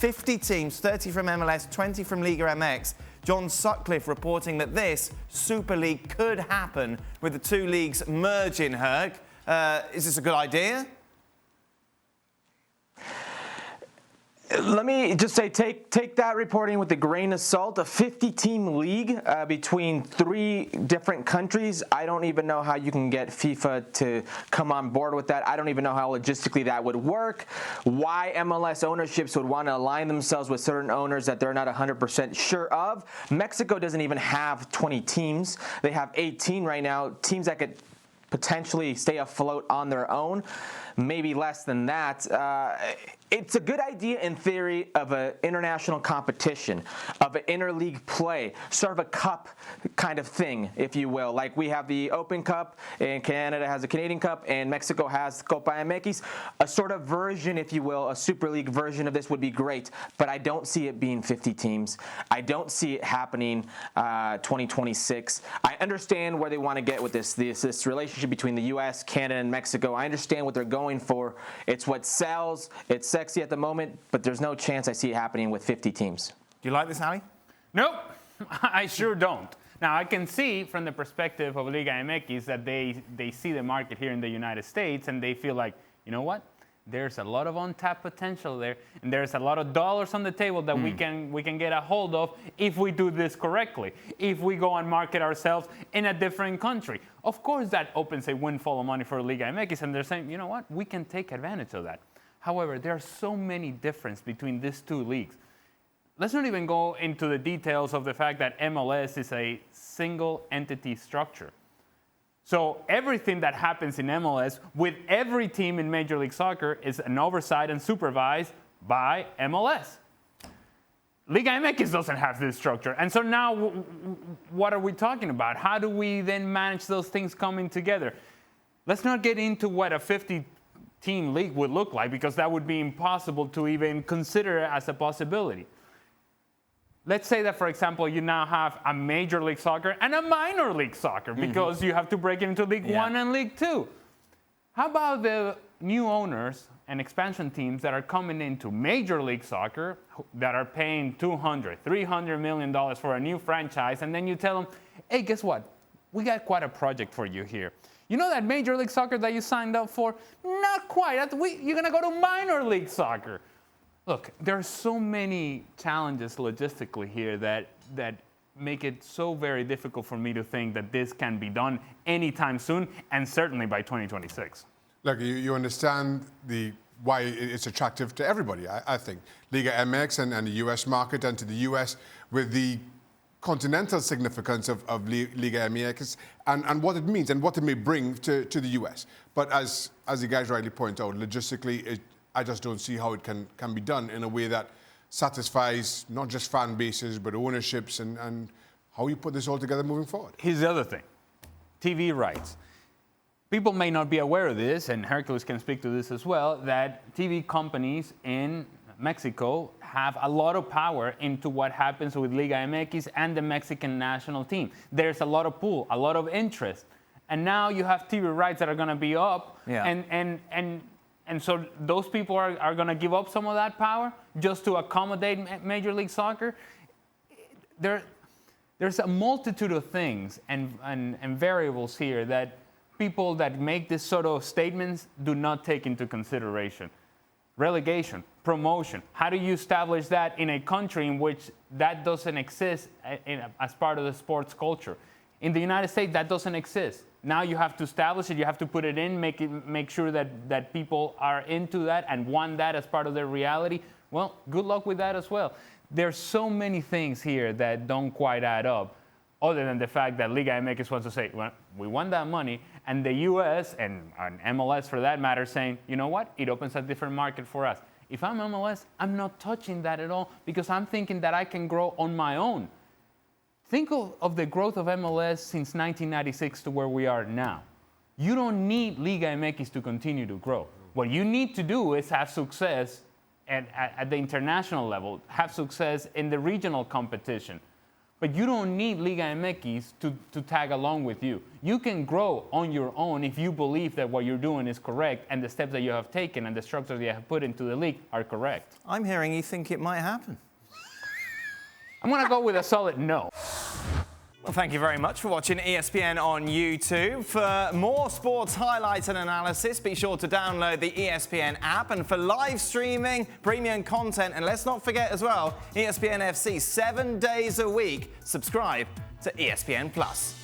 50 teams, 30 from MLS, 20 from Liga MX. John Sutcliffe reporting that this Super League could happen with the two leagues merging, Herc. Is this a good idea? Let me just say, take that reporting with a grain of salt. A 50-team league between 3 different countries. I don't even know how you can get FIFA to come on board with that. I don't even know how logistically that would work. Why MLS ownerships would want to align themselves with certain owners that they're not 100% sure of. Mexico doesn't even have 20 teams. They have 18 right now, teams that could potentially stay afloat on their own, maybe less than that. It's a good idea in theory of an international competition, of an interleague play, sort of a cup kind of thing, if you will. Like we have the Open Cup, and Canada has a Canadian Cup, and Mexico has Copa MX. A sort of version, if you will, a Super League version of this would be great, but I don't see it being 50 teams. I don't see it happening 2026. I understand where they want to get with this relationship between the U.S., Canada, and Mexico. I understand what they're going for. It's what sells. It's sexy at the moment, but there's no chance I see it happening with 50 teams. Do you like this, Ali? Nope, I sure don't. Now, I can see from the perspective of Liga MX that they see the market here in the United States and they feel like, you know what? There's a lot of untapped potential there, and there's a lot of dollars on the table that we can get a hold of if we do this correctly, if we go and market ourselves in a different country. Of course, that opens a windfall of money for Liga MX, and they're saying, you know what? We can take advantage of that. However, there are so many differences between these two leagues. Let's not even go into the details of the fact that MLS is a single entity structure. So everything that happens in MLS with every team in Major League Soccer is an oversight and supervised by MLS. Liga MX doesn't have this structure. And so now what are we talking about? How do we then manage those things coming together? Let's not get into what a 50-team league would look like, because that would be impossible to even consider as a possibility. Let's say that, for example, you now have a Major League Soccer and a Minor League Soccer, because you have to break it into League One and League Two. How about the new owners and expansion teams that are coming into Major League Soccer that are paying $200, $300 million for a new franchise, and then you tell them, hey, guess what? We got quite a project for you here. You know that Major League Soccer that you signed up for? Not quite. You're going to go to Minor League Soccer. Look, there are so many challenges logistically here that make it so very difficult for me to think that this can be done anytime soon, and certainly by 2026. Look, you understand why it's attractive to everybody, I think. Liga MX and the U.S. market, and to the U.S. with the continental significance of Liga MX and what it means and what it may bring to the U.S. But as you guys rightly point out, logistically, I just don't see how it can be done in a way that satisfies not just fan bases, but ownerships and how you put this all together moving forward. Here's the other thing, TV rights. People may not be aware of this, and Herculez can speak to this as well, that TV companies in Mexico have a lot of power into what happens with Liga MX and the Mexican national team. There's a lot of pull, a lot of interest. And now you have TV rights that are going to be up, and so those people are going to give up some of that power just to accommodate Major League Soccer. There's a multitude of things and variables here that people that make this sort of statements do not take into consideration. Relegation, promotion. How do you establish that in a country in which that doesn't exist as part of the sports culture? In the United States, that doesn't exist. Now you have to establish it, you have to put it in, make sure that people are into that and want that as part of their reality. Well, good luck with that as well. There's so many things here that don't quite add up, other than the fact that Liga MX wants to say, well, we want that money, and the US and MLS for that matter saying, you know what, it opens a different market for us. If I'm MLS, I'm not touching that at all, because I'm thinking that I can grow on my own. Think of the growth of MLS since 1996 to where we are now. You don't need Liga MX to continue to grow. What you need to do is have success at the international level, have success in the regional competition. But you don't need Liga MX to tag along with you. You can grow on your own if you believe that what you're doing is correct and the steps that you have taken and the structures that you have put into the league are correct. I'm hearing you think it might happen. I'm going to go with a solid no. Well, thank you very much for watching ESPN on YouTube. For more sports highlights and analysis, be sure to download the ESPN app. And for live streaming, premium content, and let's not forget as well, ESPN FC 7 days a week, subscribe to ESPN Plus.